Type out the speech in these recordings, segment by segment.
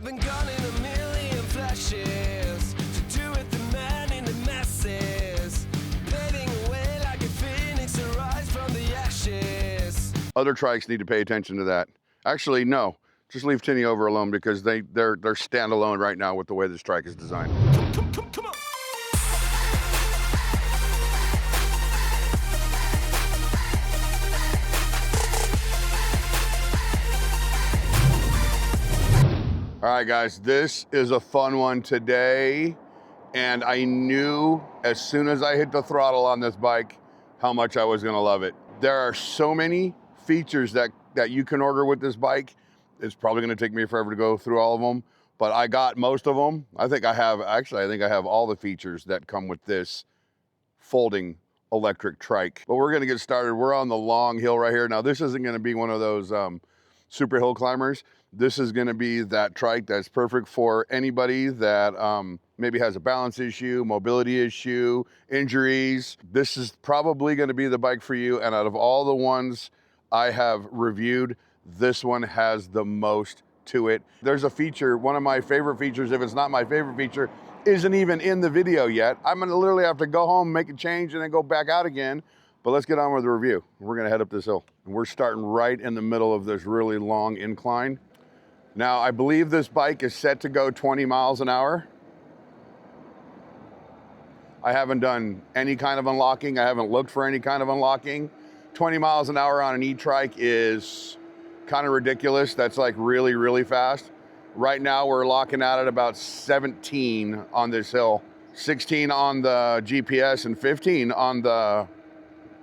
I've been gone in a million flashes to do with the man in the masses, fading away like a phoenix arise from the ashes. Other trikes need to pay attention to that. Actually, no. Just leave Tiniover alone because they're standalone right now with the way this trike is designed. Come on. All right, guys, this is a fun one today. And I knew as soon as I hit the throttle on this bike, how much I was gonna love it. There are so many features that you can order with this bike. It's probably gonna take me forever to go through all of them, but I got most of them. I think I have all the features that come with this folding electric trike. But we're gonna get started. We're on the long hill right here. Now, this isn't gonna be one of those super hill climbers. This is gonna be that trike that's perfect for anybody that maybe has a balance issue, mobility issue, injuries. This is probably gonna be the bike for you. And out of all the ones I have reviewed, this one has the most to it. There's a feature, one of my favorite features, if it's not my favorite feature, isn't even in the video yet. I'm gonna literally have to go home, make a change, and then go back out again. But let's get on with the review. We're gonna head up this hill. And we're starting right in the middle of this really long incline. Now, I believe this bike is set to go 20 miles an hour. I haven't done any kind of unlocking. I haven't looked for any kind of unlocking. 20 miles an hour on an e-trike is kind of ridiculous. That's like really, really fast. Right now, we're locking out at about 17 on this hill. 16 on the GPS and 15 on the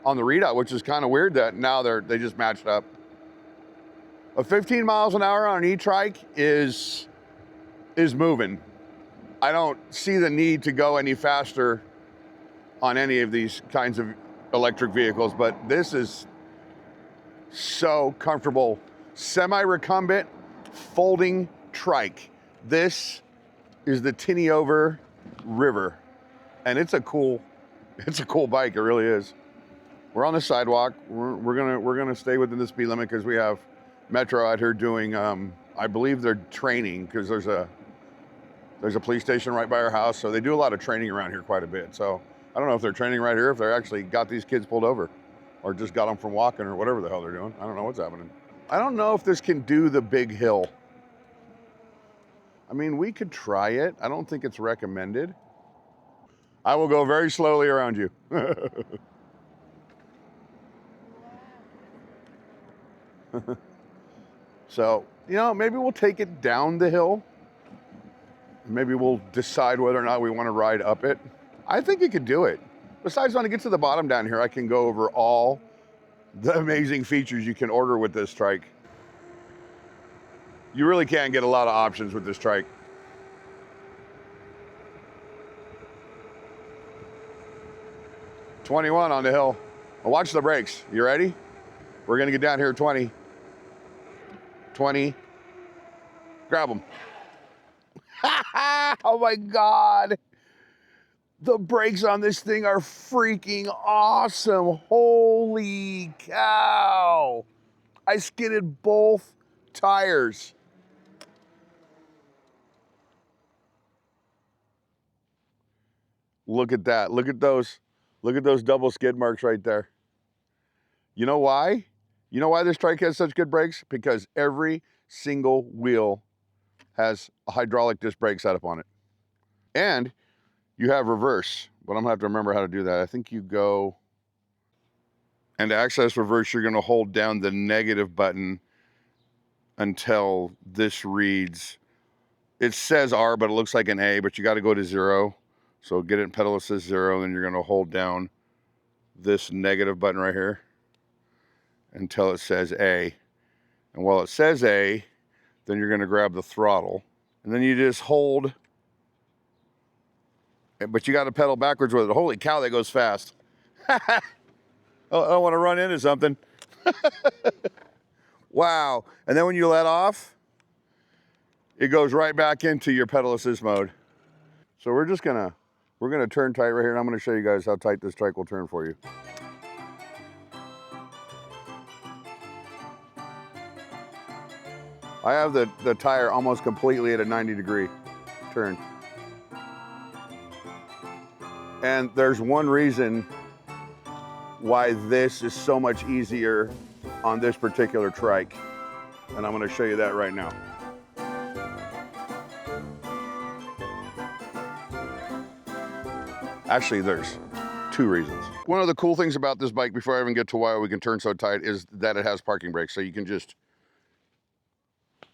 readout, which is kind of weird that now they just matched up. A 15 miles an hour on an e-trike is moving. I don't see the need to go any faster on any of these kinds of electric vehicles, but this is so comfortable. Semi-recumbent folding trike. This is the Tiniover River, and it's a cool bike. It really is. We're on the sidewalk. We're gonna stay within the speed limit because we have Metro out here doing, I believe they're training because there's a police station right by our house. So they do a lot of training around here quite a bit. So I don't know if they're training right here, if they're actually got these kids pulled over or just got them from walking or whatever the hell they're doing. I don't know what's happening. I don't know if this can do the big hill. I mean, we could try it. I don't think it's recommended. I will go very slowly around you. So, maybe we'll take it down the hill. Maybe we'll decide whether or not we want to ride up it. I think it could do it. Besides, when I get to the bottom down here, I can go over all the amazing features you can order with this trike. You really can get a lot of options with this trike. "21 on the hill. Well, watch the brakes. You ready? We're gonna get down here 20. 20. Grab them. Oh my God. The brakes on this thing are freaking awesome. Holy cow. I skidded both tires. Look at that. Look at those double skid marks right there. You know why? You know why this trike has such good brakes? Because every single wheel has a hydraulic disc brake setup on it. And you have reverse, but I'm gonna have to remember how to do that. I think you go, and to access reverse, you're gonna hold down the negative button until this reads, it says R, but it looks like an A, but you gotta go to 0. So get it in pedal assist 0, and you're gonna hold down this negative button right here until it says A. And while it says A, then you're gonna grab the throttle. And then you just hold, but you gotta pedal backwards with it. Holy cow, that goes fast. I don't wanna run into something. Wow. And then when you let off, it goes right back into your pedal assist mode. So we're gonna turn tight right here, and I'm gonna show you guys how tight this trike will turn for you. I have the tire almost completely at a 90-degree turn. And there's one reason why this is so much easier on this particular trike. And I'm gonna show you that right now. Actually, there's two reasons. One of the cool things about this bike, before I even get to why we can turn so tight, is that it has parking brakes. So you can just,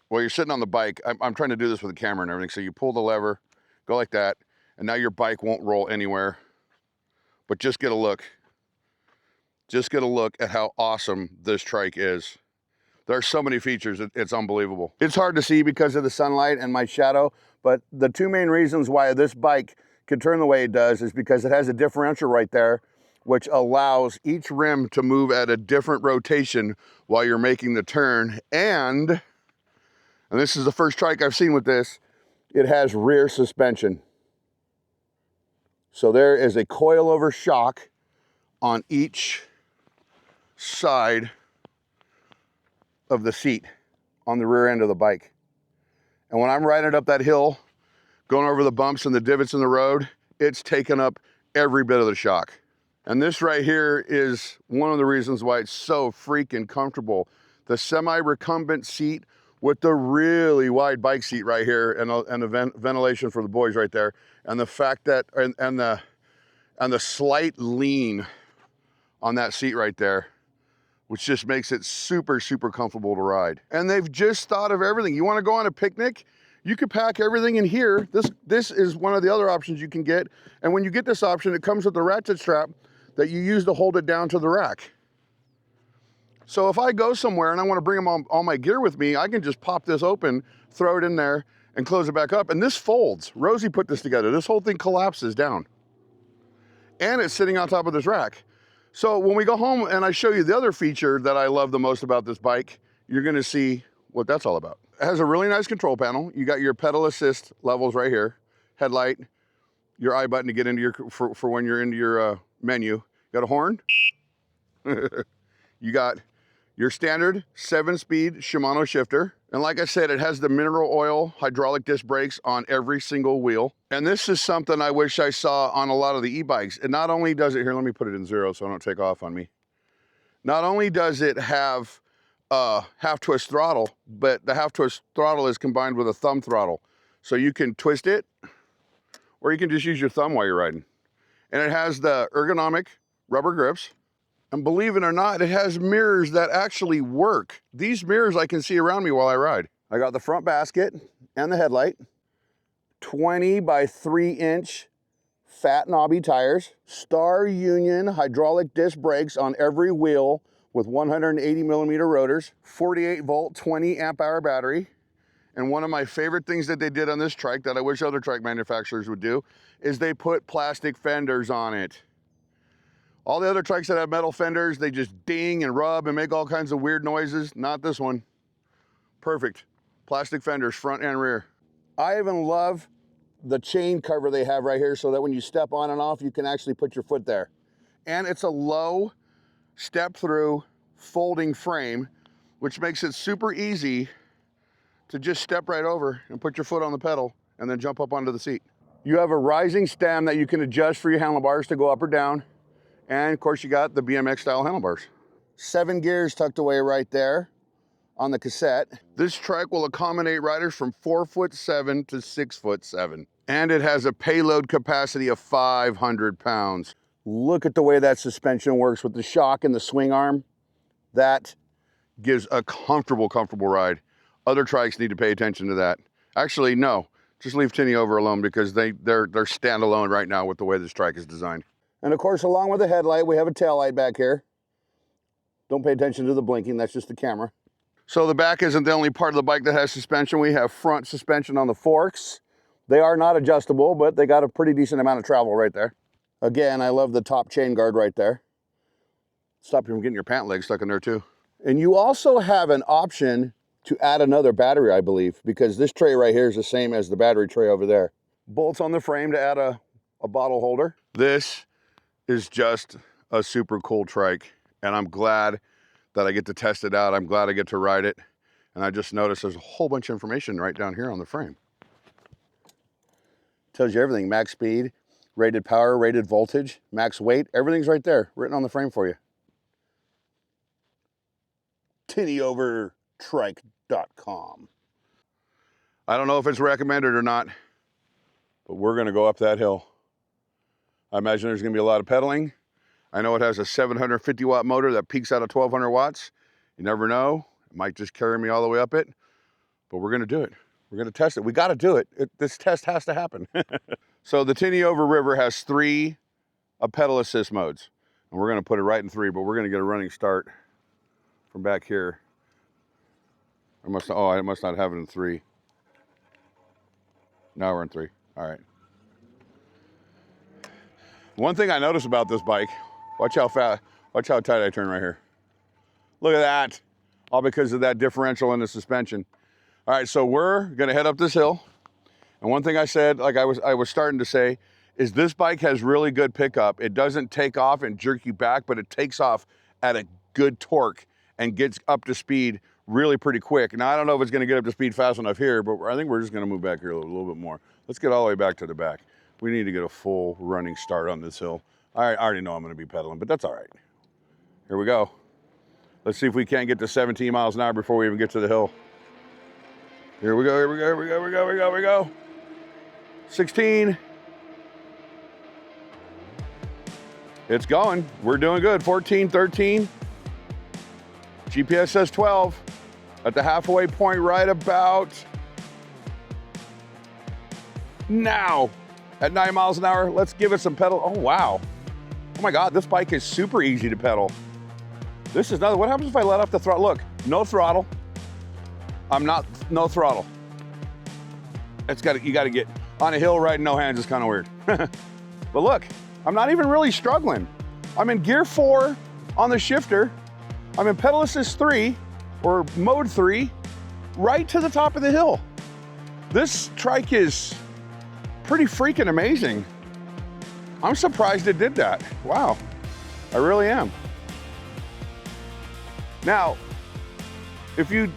while you're sitting on the bike, I'm trying to do this with the camera and everything. So you pull the lever, go like that, and now your bike won't roll anywhere. But just get a look. Just get a look at how awesome this trike is. There are so many features, it's unbelievable. It's hard to see because of the sunlight and my shadow, but the two main reasons why this bike can turn the way it does is because it has a differential right there, which allows each rim to move at a different rotation while you're making the turn. And this is the first trike I've seen with this, it has rear suspension. So there is a coilover shock on each side of the seat on the rear end of the bike. And when I'm riding up that hill, going over the bumps and the divots in the road, it's taken up every bit of the shock. And this right here is one of the reasons why it's so freaking comfortable. The semi-recumbent seat with the really wide bike seat right here and the ventilation for the boys right there. And the fact that, and the slight lean on that seat right there, which just makes it super, super comfortable to ride. And they've just thought of everything. You wanna go on a picnic? You could pack everything in here. This is one of the other options you can get. And when you get this option, it comes with a ratchet strap that you use to hold it down to the rack. So if I go somewhere and I wanna bring all my gear with me, I can just pop this open, throw it in there, and close it back up. And this folds. Rosie put this together. This whole thing collapses down. And it's sitting on top of this rack. So when we go home and I show you the other feature that I love the most about this bike, you're gonna see what that's all about. It has a really nice control panel. You got your pedal assist levels right here, headlight, your I button to get into your, for when you're into your menu. You got a horn. You got your standard 7-speed Shimano shifter. And like I said, it has the mineral oil hydraulic disc brakes on every single wheel. And this is something I wish I saw on a lot of the e-bikes. It not only does it, here, let me put it in 0 so I don't take off on me. Not only does it have half twist throttle, but the half twist throttle is combined with a thumb throttle. So you can twist it, or you can just use your thumb while you're riding. And it has the ergonomic rubber grips. And believe it or not, it has mirrors that actually work. These mirrors I can see around me while I ride. I got the front basket and the headlight, 20 by 3-inch fat knobby tires, Star Union hydraulic disc brakes on every wheel with 180mm rotors, 48-volt, 20-amp-hour battery. And one of my favorite things that they did on this trike that I wish other trike manufacturers would do is they put plastic fenders on it. All the other trikes that have metal fenders, they just ding and rub and make all kinds of weird noises. Not this one. Perfect. Plastic fenders, front and rear. I even love the chain cover they have right here so that when you step on and off, you can actually put your foot there. And it's a low step through folding frame, which makes it super easy to just step right over and put your foot on the pedal and then jump up onto the seat. You have a rising stem that you can adjust for your handlebars to go up or down. And of course you got the BMX style handlebars. 7 gears tucked away right there on the cassette. This trike will accommodate riders from 4'7" to 6'7". And it has a payload capacity of 500 pounds. Look at the way that suspension works with the shock and the swing arm. That gives a comfortable ride. Other trikes need to pay attention to that. Actually, no, just leave Tiniover alone because they're standalone right now with the way this trike is designed. And of course, along with the headlight, we have a tail light back here. Don't pay attention to the blinking, that's just the camera. So the back isn't the only part of the bike that has suspension. We have front suspension on the forks. They are not adjustable, but they got a pretty decent amount of travel right there. Again, I love the top chain guard right there. Stop you from getting your pant leg stuck in there too. And you also have an option to add another battery, I believe, because this tray right here is the same as the battery tray over there. Bolts on the frame to add a bottle holder. This is just a super cool trike, and I'm glad that I get to test it out. I'm glad I get to ride it. And I just noticed there's a whole bunch of information right down here on the frame. Tells you everything, max speed, rated power, rated voltage, max weight, everything's right there, written on the frame for you. Tiniovertrike.com. I don't know if it's recommended or not, but we're gonna go up that hill. I imagine there's gonna be a lot of pedaling. I know it has a 750 watt motor that peaks out at 1200 watts. You never know, it might just carry me all the way up it, but we're gonna do it. We're gonna test it. We gotta do it. This test has to happen. So the Tiniover River has 3 pedal assist modes, and we're gonna put it right in 3, but we're gonna get a running start from back here. I must not have it in 3. Now we're in 3, all right. One thing I noticed about this bike, watch how tight I turn right here. Look at that, all because of that differential in the suspension. All right, so we're gonna head up this hill. And one thing I said, like I was starting to say, is this bike has really good pickup. It doesn't take off and jerk you back, but it takes off at a good torque and gets up to speed really pretty quick. Now, I don't know if it's gonna get up to speed fast enough here, but I think we're just gonna move back here a little bit more. Let's get all the way back to the back. We need to get a full running start on this hill. I already know I'm gonna be pedaling, but that's all right. Here we go. Let's see if we can't get to 17 miles an hour before we even get to the hill. Here we go, here we go, here we go, here we go, here we go, here we go. 16. It's going. We're doing good. 14, 13. GPS says 12. At the halfway point right about now. At 9 miles an hour, let's give it some pedal. Oh, wow. Oh my God, this bike is super easy to pedal. This is nothing. What happens if I let off the throttle? Look, no throttle. No throttle. You gotta get on a hill riding no hands is kind of weird. But look, I'm not even really struggling. I'm in gear 4 on the shifter. I'm in pedal assist 3 or mode 3, right to the top of the hill. This trike is pretty freaking amazing. I'm surprised it did that. Wow, I really am. Now, if you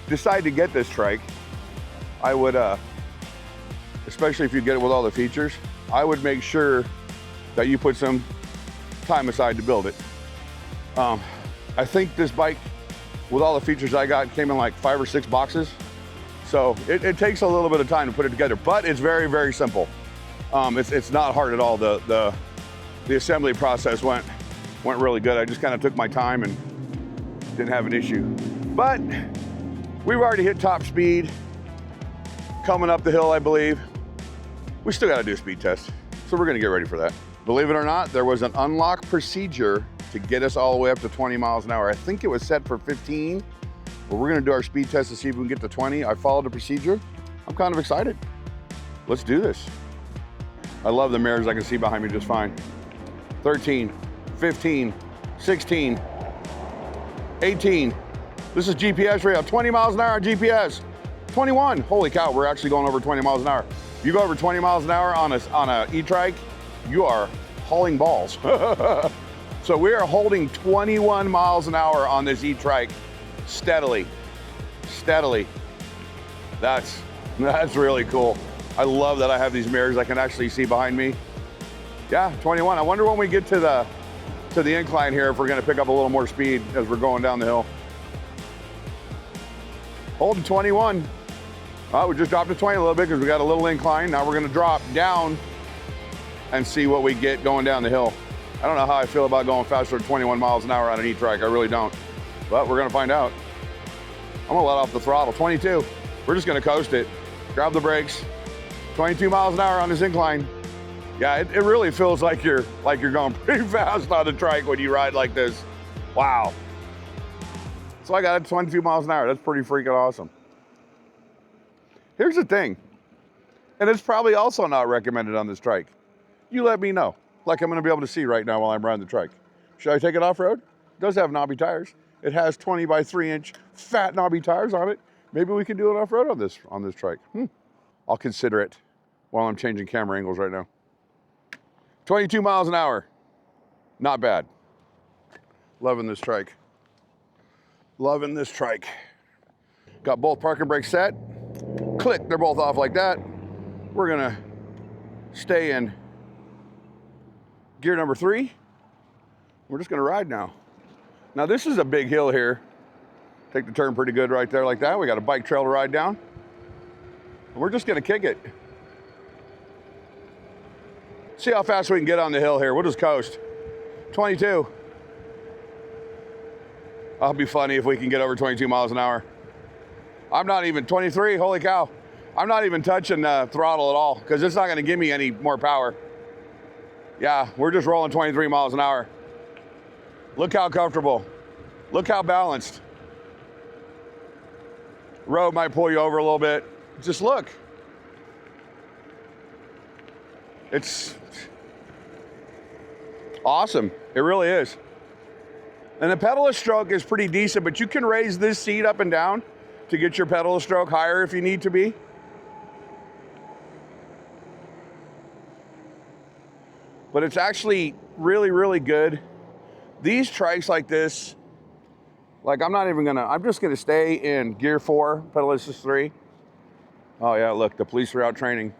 decide to get this trike, I would, especially if you get it with all the features, I would make sure that you put some time aside to build it. I think this bike, with all the features I got, came in like 5 or 6 boxes. So it takes a little bit of time to put it together, but it's very, very simple. It's not hard at all. The assembly process went really good. I just kind of took my time and didn't have an issue. But we've already hit top speed. Coming up the hill, I believe. We still gotta do a speed test, so we're gonna get ready for that. Believe it or not, there was an unlock procedure to get us all the way up to 20 miles an hour. I think it was set for 15, but we're gonna do our speed test to see if we can get to 20. I followed the procedure. I'm kind of excited. Let's do this. I love the mirrors. I can see behind me just fine. 13, 15, 16, 18. This is GPS rail, 20 miles an hour on GPS. 21, holy cow, we're actually going over 20 miles an hour. You go over 20 miles an hour on a e-trike, you are hauling balls. So we are holding 21 miles an hour on this e-trike steadily. That's really cool. I love that I have these mirrors. I can actually see behind me. Yeah, 21. I wonder when we get to the incline here if we're gonna pick up a little more speed as we're going down the hill. Holding 21. We just dropped to 20 a little bit because we got a little incline. Now we're gonna drop down and see what we get going down the hill. I don't know how I feel about going faster than 21 miles an hour on an e-trike. I really don't, but we're gonna find out. I'm gonna let off the throttle, 22. We're just gonna coast it. Grab the brakes. 22 miles an hour on this incline. Yeah, it really feels like you're going pretty fast on the trike when you ride like this. Wow. So I got it 22 miles an hour. That's pretty freaking awesome. Here's the thing, and it's probably also not recommended on this trike. You let me know, like I'm gonna be able to see right now while I'm riding the trike. Should I take it off-road? It does have knobby tires. It has 20 by 3 inch fat knobby tires on it. Maybe we can do it off-road on this trike. I'll consider it while I'm changing camera angles right now. 22 miles an hour, not bad. Loving this trike. Loving this trike. Got both parking brakes set. Click, they're both off like that. We're gonna stay in gear number 3. We're just gonna ride now. Now this is a big hill here. Take the turn pretty good right there like that. We got a bike trail to ride down. And we're just gonna kick it. See how fast we can get on the hill here. We'll just coast. 22. That'll be funny if we can get over 22 miles an hour. I'm not even 23, holy cow. I'm not even touching the throttle at all because it's not gonna give me any more power. Yeah, we're just rolling 23 miles an hour. Look how comfortable. Look how balanced. Road might pull you over a little bit. Just look. It's awesome. It really is. And the pedal stroke is pretty decent, but you can raise this seat up and down to get your pedal stroke higher if you need to be. But it's actually really, really good. These trikes like this, like I'm just gonna stay in gear 4, pedal assist 3. Oh yeah, look, the police are out training.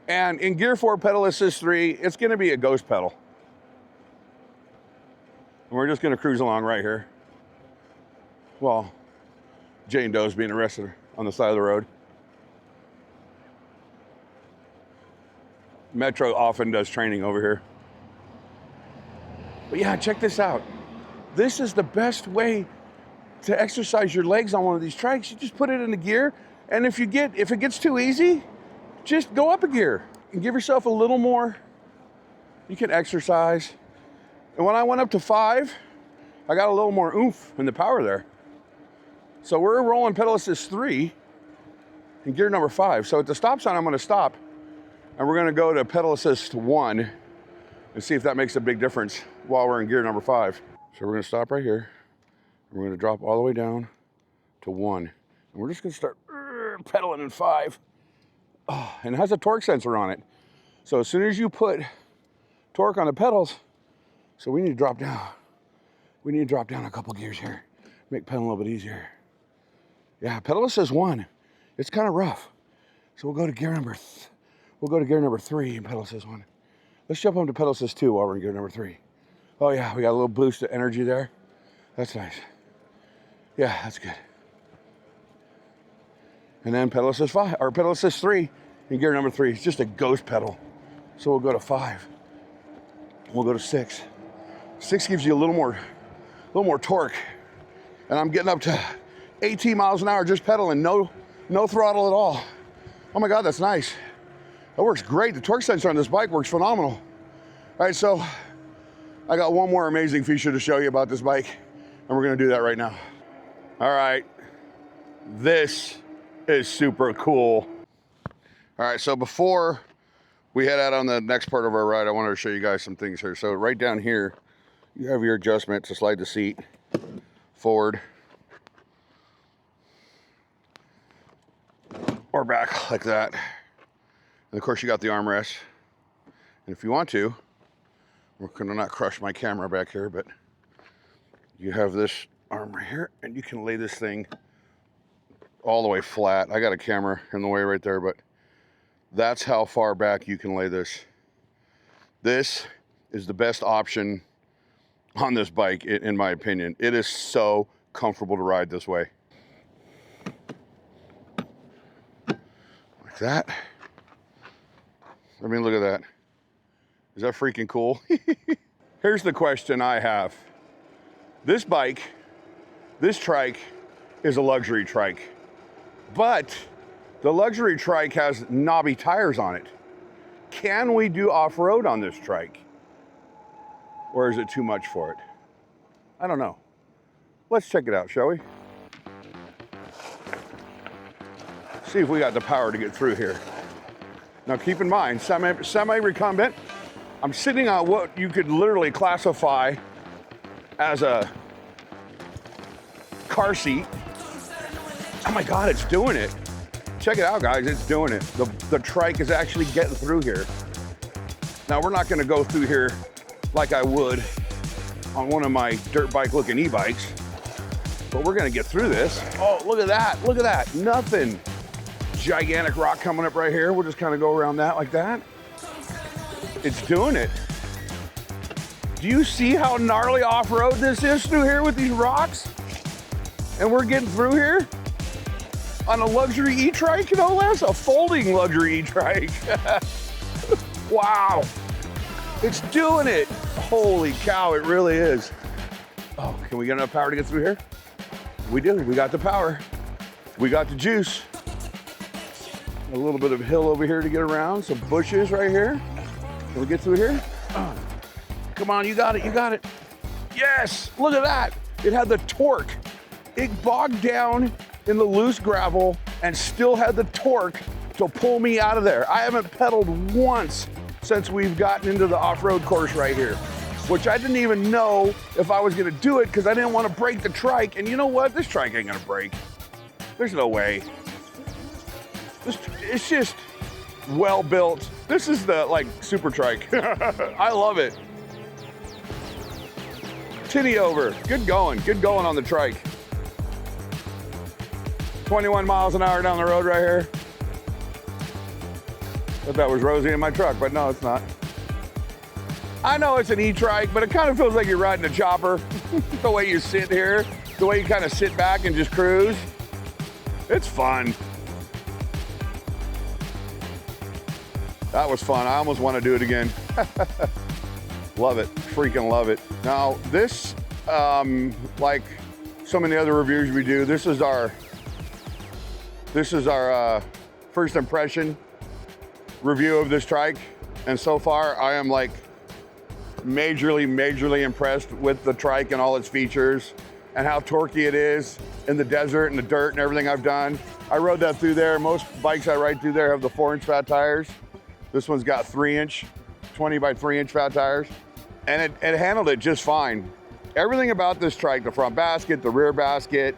And in gear 4, pedal assist 3, it's gonna be a ghost pedal. And we're just gonna cruise along right here. Well, Jane Doe's being arrested on the side of the road. Metro often does training over here. But yeah, check this out. This is the best way to exercise your legs on one of these trikes. You just put it in the gear, and if it gets too easy, just go up a gear and give yourself a little more. You can exercise. And when I went up to 5, I got a little more oomph in the power there. So we're rolling pedal assist 3 in gear number 5. So at the stop sign, I'm gonna stop, and we're gonna go to pedal assist 1 and see if that makes a big difference while we're in gear number 5. So we're gonna stop right here, and we're gonna drop all the way down to 1. And we're just gonna start pedaling in 5. Oh, and it has a torque sensor on it. So as soon as you put torque on the pedals, so we need to drop down. We need to drop down a couple gears here. Make pedaling a little bit easier. Yeah, pedal assist 1. It's kind of rough. So we'll go to gear number 3 and pedal assist 1. Let's jump up to pedal assist 2 while we're in gear number 3. Oh yeah, we got a little boost of energy there. That's nice. Yeah, that's good. And then pedal assist 5, or pedal assist 3 in gear number 3. It's just a ghost pedal. So we'll go to 5. We'll go to 6. 6 gives you a little more torque. And I'm getting up to 18 miles an hour just pedaling, no throttle at all. Oh my God, that's nice. That works great. The torque sensor on this bike works phenomenal. All right, so I got one more amazing feature to show you about this bike, and we're gonna do that right now. All right, this is super cool. All right, so before we head out on the next part of our ride, I wanted to show you guys some things here. So right down here, you have your adjustment to slide the seat forward or back like that. And of course you got the armrest. And if you want to, we're gonna not crush my camera back here, but you have this arm right here, and you can lay this thing all the way flat. I got a camera in the way right there, but that's how far back you can lay this. This is the best option on this bike, in my opinion. It is so comfortable to ride this way. Like that. I mean, look at that. Is that freaking cool? Here's the question I have. This bike, this trike, is a luxury trike. But the luxury trike has knobby tires on it. Can we do off-road on this trike? Or is it too much for it? I don't know. Let's check it out, shall we? See if we got the power to get through here. Now keep in mind, semi-recumbent, I'm sitting on what you could literally classify as a car seat. Oh my God, it's doing it. Check it out, guys, it's doing it. The trike is actually getting through here. Now we're not gonna go through here like I would on one of my dirt bike looking e-bikes, but we're gonna get through this. Oh, look at that, look at that, nothing. Gigantic rock coming up right here. We'll just kind of go around that like that. It's doing it. Do you see how gnarly off-road this is through here with these rocks? And we're getting through here on a luxury e-trike, no less, a folding luxury e-trike. Wow, it's doing it. Holy cow, it really is. Oh, can we get enough power to get through here? We do, we got the power. We got the juice. A little bit of hill over here to get around, some bushes right here. Can we get through here? Come on, you got it, you got it. Yes, look at that. It had the torque. It bogged down in the loose gravel and still had the torque to pull me out of there. I haven't pedaled once since we've gotten into the off-road course right here, which I didn't even know if I was gonna do it because I didn't want to break the trike. And you know what? This trike ain't gonna break. There's no way. It's just well built. This is the like super trike. I love it. Tiniover, good going on the trike. 21 miles an hour down the road right here. Thought that was Rosie in my truck, but no, it's not. I know it's an e-trike, but it kind of feels like you're riding a chopper. The way you sit here, the way you kind of sit back and just cruise. It's fun. That was fun. I almost want to do it again. Love it, freaking love it. Now this, like so many other reviews we do, this is our first impression review of this trike. And so far I am like majorly impressed with the trike and all its features and how torquey it is in the desert and the dirt and everything I've done. I rode that through there. Most bikes I ride through there have the 4-inch fat tires. This one's got 3-inch, 20 by 3-inch fat tires. And it handled it just fine. Everything about this trike, the front basket, the rear basket,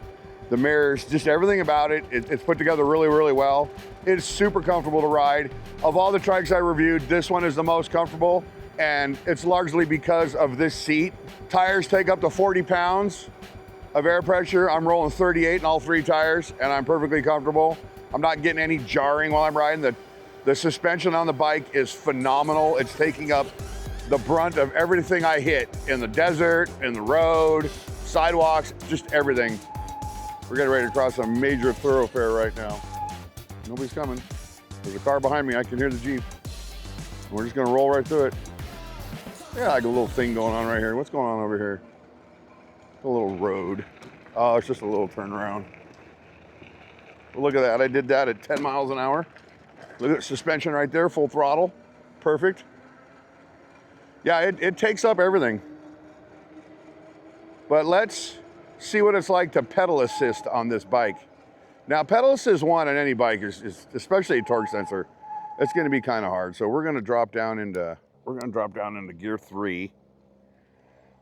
the mirrors, just everything about it, it's put together really well. It's super comfortable to ride. Of all the trikes I reviewed, this one is the most comfortable, and it's largely because of this seat. Tires take up to 40 pounds of air pressure. I'm rolling 38 in all 3 tires, and I'm perfectly comfortable. I'm not getting any jarring while I'm riding. The suspension on the bike is phenomenal. It's taking up the brunt of everything I hit in the desert, in the road, sidewalks, just everything. We're getting ready to cross a major thoroughfare right now. Nobody's coming. There's a car behind me. I can hear the Jeep. We're just gonna roll right through it. Yeah, like a little thing going on right here. What's going on over here? A little road. Oh, it's just a little turnaround. Well, look at that. I did that at 10 miles an hour. Look at the suspension right there, full throttle. Perfect. Yeah, it takes up everything. But let's see what it's like to pedal assist on this bike. Now, pedal assist 1 on any bike is especially a torque sensor, it's gonna be kind of hard. So we're gonna drop down into gear 3,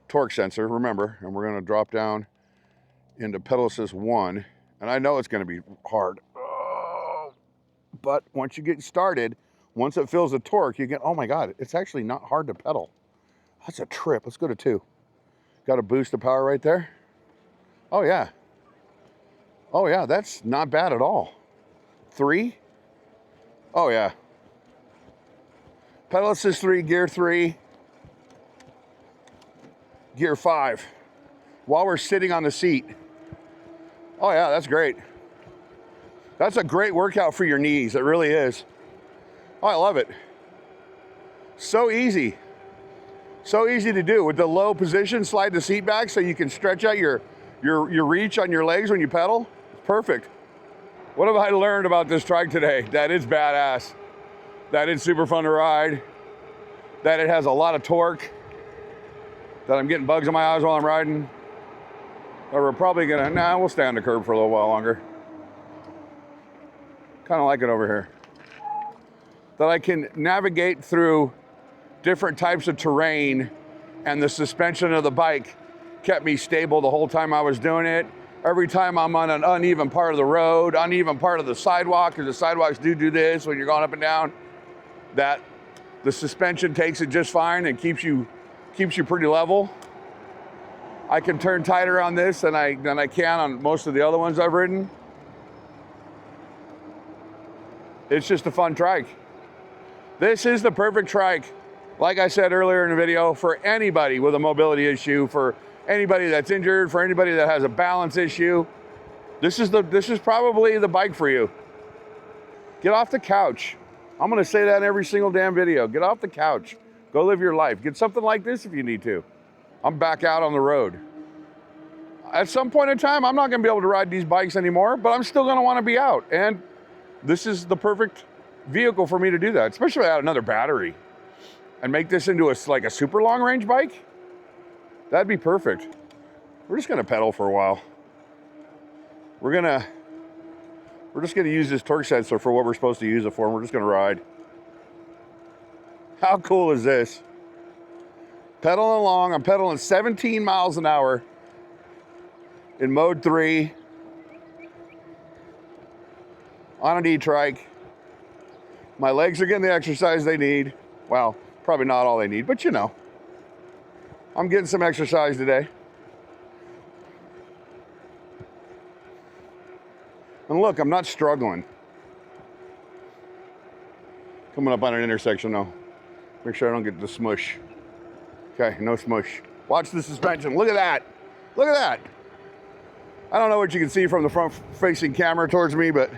torque sensor, remember, and we're gonna drop down into pedal assist 1. And I know it's gonna be hard. But once you get started, once it feels the torque, you get, oh my God, it's actually not hard to pedal. That's a trip. Let's go to 2. Got a boost of power right there. Oh yeah. Oh yeah, that's not bad at all. 3. Oh yeah. Pedal assist 3, gear 3. Gear 5. While we're sitting on the seat. Oh yeah, that's great. That's a great workout for your knees, it really is. Oh, I love it. So easy. So easy to do. With the low position, slide the seat back so you can stretch out your reach on your legs when you pedal. Perfect. What have I learned about this trike today? That it's badass. That it's super fun to ride. That it has a lot of torque. That I'm getting bugs in my eyes while I'm riding. But we're probably gonna, we'll stay on the curb for a little while longer. Kind of like it over here. That I can navigate through different types of terrain, and the suspension of the bike kept me stable the whole time I was doing it. Every time I'm on an uneven part of the road, uneven part of the sidewalk, because the sidewalks do this when you're going up and down, that the suspension takes it just fine and keeps you pretty level. I can turn tighter on this than I can on most of the other ones I've ridden. It's just a fun trike. This is the perfect trike, like I said earlier in the video, for anybody with a mobility issue, for anybody that's injured, for anybody that has a balance issue. This is probably the bike for you. Get off the couch. I'm gonna say that in every single damn video. Get off the couch. Go live your life. Get something like this if you need to. I'm back out on the road. At some point in time, I'm not gonna be able to ride these bikes anymore, but I'm still gonna wanna be out. And this is the perfect vehicle for me to do that, especially without another battery. And make this into like a super long range bike. That'd be perfect. We're just gonna pedal for a while. We're just gonna use this torque sensor for what we're supposed to use it for, and we're just gonna ride. How cool is this? Pedaling along, I'm pedaling 17 miles an hour in mode 3 on an e-trike. My legs are getting the exercise they need. Well, probably not all they need, but you know. I'm getting some exercise today. And look, I'm not struggling. Coming up on an intersection though. Make sure I don't get the smush. Okay, no smush. Watch the suspension. Look at that. Look at that. I don't know what you can see from the front facing camera towards me, but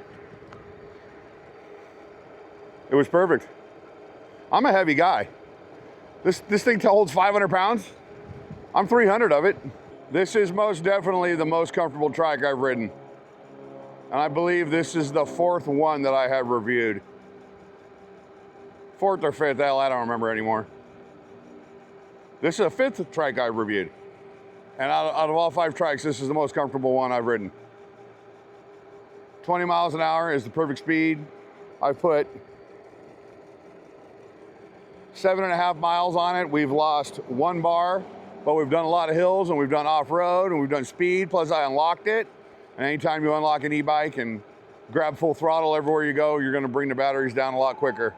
it was perfect. I'm a heavy guy. This thing holds 500 pounds. I'm 300 of it. This is most definitely the most comfortable trike I've ridden. And I believe this is the 4th one that I have reviewed. 4th or 5th, hell, I don't remember anymore. This is the 5th trike I've reviewed. And out of all 5 trikes, this is the most comfortable one I've ridden. 20 miles an hour is the perfect speed. I put 7.5 miles on it. We've lost 1 bar, but we've done a lot of hills and we've done off-road and we've done speed, plus I unlocked it. And anytime you unlock an e-bike and grab full throttle everywhere you go, you're gonna bring the batteries down a lot quicker.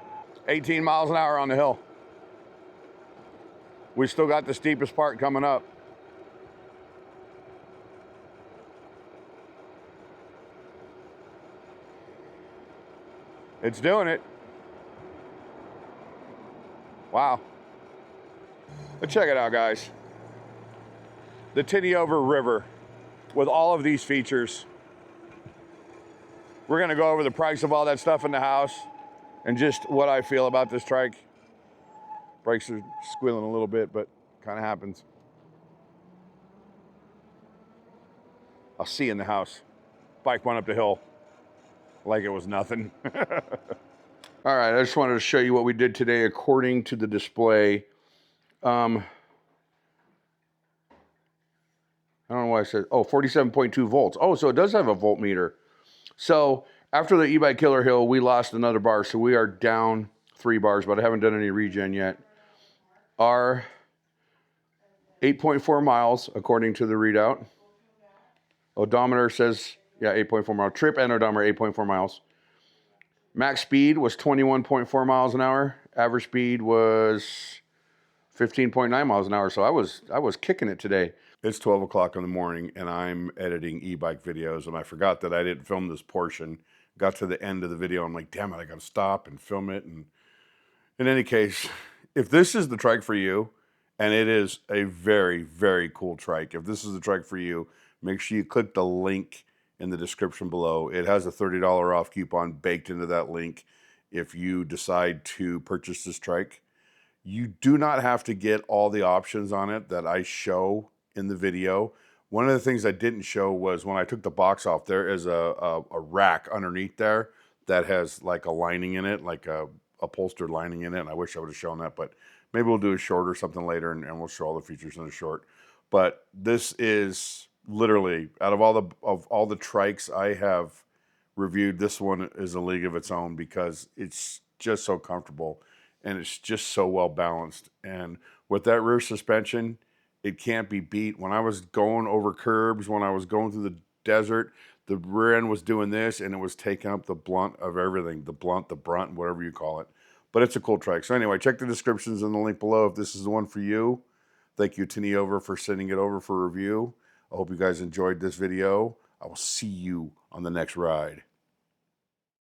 18 miles an hour on the hill. We still got the steepest part coming up. It's doing it. Wow. But check it out, guys. The Tiniover River with all of these features. We're gonna go over the price of all that stuff in the house and just what I feel about this trike. Brakes are squealing a little bit, but kind of happens. I'll see you in the house. Bike went up the hill like it was nothing. All right, I just wanted to show you what we did today according to the display. I don't know why I said, 47.2 volts. Oh, so it does have a voltmeter. So after the e-bike killer hill, we lost another bar. So we are down 3 bars, but I haven't done any regen yet. Our 8.4 miles, according to the readout. Odometer says, yeah, 8.4 miles. Trip and odometer, 8.4 miles. Max speed was 21.4 miles an hour. Average speed was 15.9 miles an hour. So I was kicking it today. It's 12 o'clock in the morning and I'm editing e-bike videos and I forgot that I didn't film this portion. Got to the end of the video. I'm like, damn it, I gotta stop and film it. And in any case, if this is the trike for you, and it is a very, very cool trike. If this is the trike for you, make sure you click the link in the description below. It has a $30 off coupon baked into that link if you decide to purchase this trike. You do not have to get all the options on it that I show in the video. One of the things I didn't show was when I took the box off, there is a rack underneath there that has like a lining in it, like a upholstered lining in it. And I wish I would have shown that, but maybe we'll do a short or something later and we'll show all the features in a short. But this is literally, out of all the trikes I have reviewed, this one is a league of its own because it's just so comfortable and it's just so well balanced. And with that rear suspension, it can't be beat. When I was going over curbs, when I was going through the desert, the rear end was doing this and it was taking up the blunt of everything, the blunt, the brunt, whatever you call it. But it's a cool trike. So anyway, check the descriptions in the link below if this is the one for you. Thank you, Tiniover, for sending it over for review. I hope you guys enjoyed this video. I will see you on the next ride.